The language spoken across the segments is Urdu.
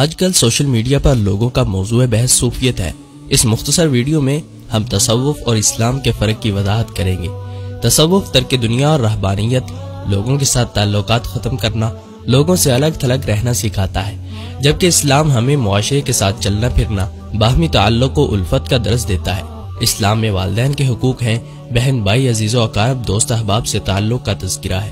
آج کل سوشل میڈیا پر لوگوں کا موضوع بحث صوفیت ہے۔ اس مختصر ویڈیو میں ہم تصوف اور اسلام کے فرق کی وضاحت کریں گے۔ تصوف ترک دنیا اور رہبانیت، لوگوں کے ساتھ تعلقات ختم کرنا، لوگوں سے الگ تھلگ رہنا سکھاتا ہے، جبکہ اسلام ہمیں معاشرے کے ساتھ چلنا پھرنا، باہمی تعلق و الفت کا درس دیتا ہے۔ اسلام میں والدین کے حقوق ہیں، بہن بھائی عزیز و اقارب دوست احباب سے تعلق کا تذکرہ ہے۔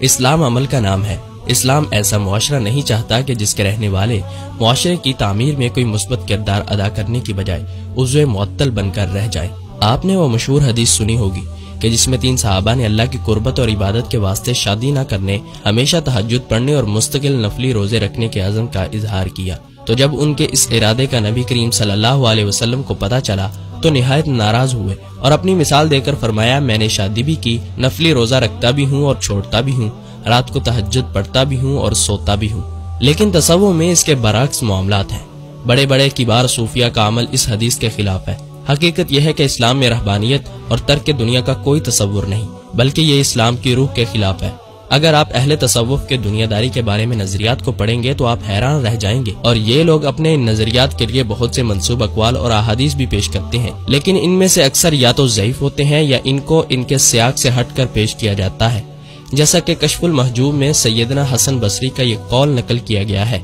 اسلام عمل کا نام ہے۔ اسلام ایسا معاشرہ نہیں چاہتا کہ جس کے رہنے والے معاشرے کی تعمیر میں کوئی مثبت کردار ادا کرنے کی بجائے عضو معطل بن کر رہ جائیں۔ آپ نے وہ مشہور حدیث سنی ہوگی کہ جس میں 3 صحابہ نے اللہ کی قربت اور عبادت کے واسطے شادی نہ کرنے، ہمیشہ تہجد پڑھنے اور مستقل نفلی روزے رکھنے کے عزم کا اظہار کیا۔ تو جب ان کے اس ارادے کا نبی کریم صلی اللہ علیہ وسلم کو پتہ چلا تو نہایت ناراض ہوئے اور اپنی مثال دے کر فرمایا، میں نے شادی بھی کی، نفلی روزہ رکھتا بھی ہوں اور چھوڑتا بھی ہوں، رات کو تہجد پڑھتا بھی ہوں اور سوتا بھی ہوں۔ لیکن تصوف میں اس کے برعکس معاملات ہیں۔ بڑے بڑے کبار صوفیہ کا عمل اس حدیث کے خلاف ہے۔ حقیقت یہ ہے کہ اسلام میں رہبانیت اور ترک دنیا کا کوئی تصور نہیں، بلکہ یہ اسلام کی روح کے خلاف ہے۔ اگر آپ اہل تصوف کے دنیا داری کے بارے میں نظریات کو پڑھیں گے تو آپ حیران رہ جائیں گے، اور یہ لوگ اپنے نظریات کے لیے بہت سے منسوب اقوال اور احادیث بھی پیش کرتے ہیں، لیکن ان میں سے اکثر یا تو ضعیف ہوتے ہیں یا ان کو ان کے سیاق سے ہٹ کر پیش کیا جاتا ہے۔ جیسا کہ کشف المحجوب میں سیدنا حسن بصری کا یہ قول نقل کیا گیا ہے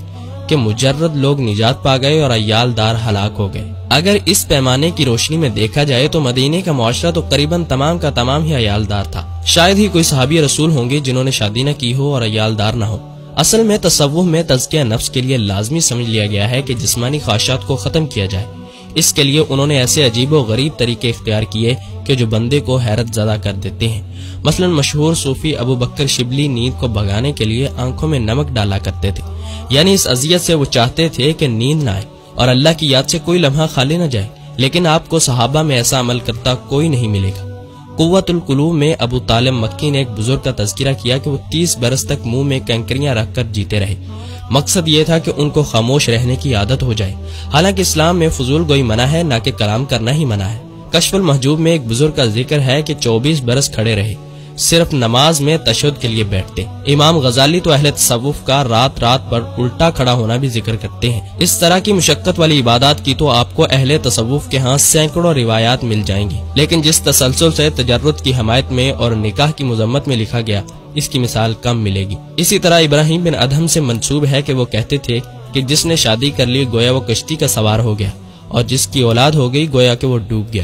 کہ مجرد لوگ نجات پا گئے اور عیال دار ہلاک ہو گئے۔ اگر اس پیمانے کی روشنی میں دیکھا جائے تو مدینے کا معاشرہ تو قریباً تمام کا تمام ہی عیال دار تھا۔ شاید ہی کوئی صحابی رسول ہوں گے جنہوں نے شادی نہ کی ہو اور عیال دار نہ ہو۔ اصل میں تصوف میں تزکیہ نفس کے لیے لازمی سمجھ لیا گیا ہے کہ جسمانی خواہشات کو ختم کیا جائے۔ اس کے لیے انہوں نے ایسے عجیب و غریب طریقے اختیار کیے کہ جو بندے کو حیرت زدہ کر دیتے ہیں۔ مثلا مشہور صوفی ابو بکر شبلی نیند کو بھگانے کے لیے آنکھوں میں نمک ڈالا کرتے تھے، یعنی اس اذیت سے وہ چاہتے تھے کہ نیند نہ آئے اور اللہ کی یاد سے کوئی لمحہ خالی نہ جائے، لیکن آپ کو صحابہ میں ایسا عمل کرتا کوئی نہیں ملے گا۔ قوت القلوب میں ابو طالب مکی نے ایک بزرگ کا تذکرہ کیا کہ وہ 30 برس تک منہ میں کنکریاں رکھ کر جیتے رہے۔ مقصد یہ تھا کہ ان کو خاموش رہنے کی عادت ہو جائے۔ حالانکہ اسلام میں فضول گوئی منع ہے، نہ کہ کلام کرنا ہی منع ہے۔ کشف المحجوب میں ایک بزرگ کا ذکر ہے کہ 24 برس کھڑے رہے، صرف نماز میں تشہد کے لیے بیٹھتے۔ امام غزالی تو اہل تصوف کا رات رات پر الٹا کھڑا ہونا بھی ذکر کرتے ہیں۔ اس طرح کی مشقت والی عبادات کی تو آپ کو اہل تصوف کے ہاں سینکڑوں روایات مل جائیں گی، لیکن جس تسلسل سے تجرد کی حمایت میں اور نکاح کی مذمت میں لکھا گیا، اس کی مثال کم ملے گی۔ اسی طرح ابراہیم بن ادہم سے منسوب ہے کہ وہ کہتے تھے کہ جس نے شادی کر لی گویا وہ کشتی کا سوار ہو گیا، اور جس کی اولاد ہو گئی گویا کہ وہ ڈوب گیا۔